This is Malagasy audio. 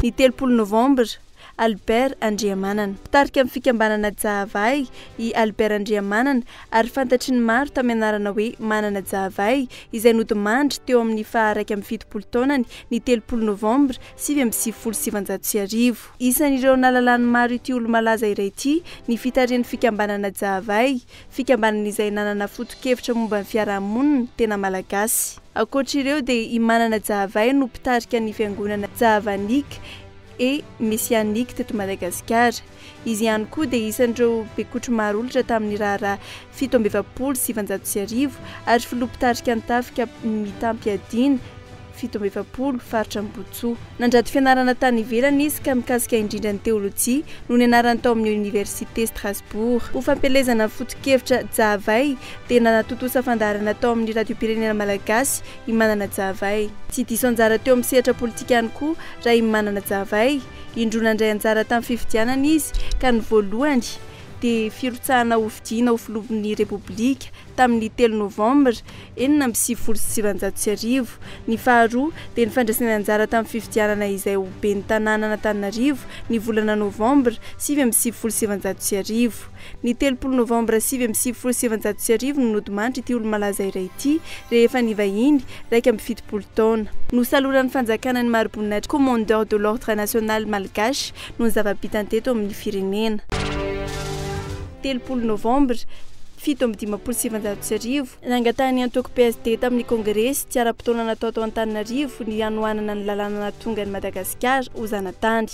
Ny 3 novambra Albert Andriamanana. Tarika amin'ny fikambanana Jahavay i Albert Andriamanana ary fantatry ny maro tamin'ny anarana hoe manana Jahavay izay nodimandry teo amin'ny faha 1.7 taonany ny 3 novambra 1997. Isan'ireo nalalany maro ity olo malaza iray ity ny fitarian'ny fikambanana Jahavay, fikambanana izay nanana foto-kevitra momba ny fiarahamonina tena malagasy. Ankoatr'ireo dia i manana Jahavay no mpitarika ny fiangonana Jahavanika et messianique teto Madagasikara. Izy ihany koa dia isan'ireo bekotro maro olatra tamin'ny raharaha 770 ary filoha mpitarika ny tafika mitampy adina 770 faritra Ambotsoa. Nandrato fianarana tany ivelany izy ka mikasika indrindra ny teolojia no nianarany tao amin'ny Université Strasbourg. Ho fampelezana ny foto-kevitra Jahavay dia nanatotosa fandaharana tao amin'ny radio-pirenena malagasy i manana Jahavay. Tsy diso anjara teo amin'ny sehatra politika ihany koa raha i manana Jahavay. Indro nandray anjara tamin'ny fifidianana izy ka ny voalohany dia firotsahana hofidiana ho filohan'ny Repoblika tamin'ny 3 novambra 1997. Ny faharoa dia ny fandraisana anjara tamin'ny fifidianana izay ho ben'ny tanàna Antananarivo ny volana novambra 1997. Ny 3 novambra 1997 no nodimandry ity olo malaza iray ity rehefa nivahiny 17 taona. Nosaloran'ny fanjakana ny Mariboninahitra commandeur de l'ordre national malgache no ny zava-bitany teto amin'ny firenena. 3 novambra 1797 nangatahany antoko PSD tamin'ny kongresy tsy ara-potoana natao tao Antananarivo ny hanohanana ny lalàna natonga ny Madagasikara ho zanatany.